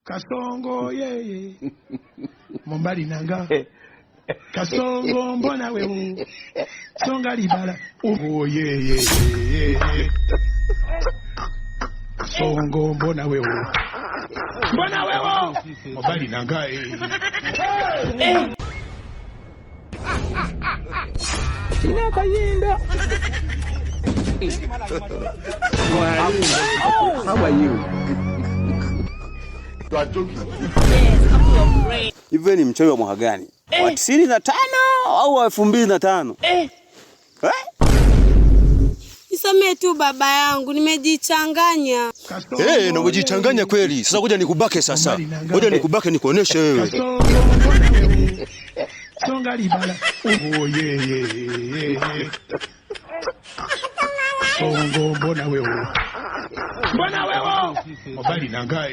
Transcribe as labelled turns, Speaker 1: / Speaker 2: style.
Speaker 1: Kasongo ye Mombali nanga Kasongo mbona wewe Songa libala oh ye Kasongo mbona wewe Mombali nanga Tina kayinda How are you?
Speaker 2: Hivi ni mchoyo wa mwaka gani? Wa 95 au wa 2005?
Speaker 3: Nisamee tu baba yangu, nimejichanganya.
Speaker 4: Na umejichanganya kweli. Sasa ngoja nikubake sasa. Ngoja nikubake nikuoneshe wewe.
Speaker 1: Songa libala. Oh ye. Songo mbona wewe? Mombali nanga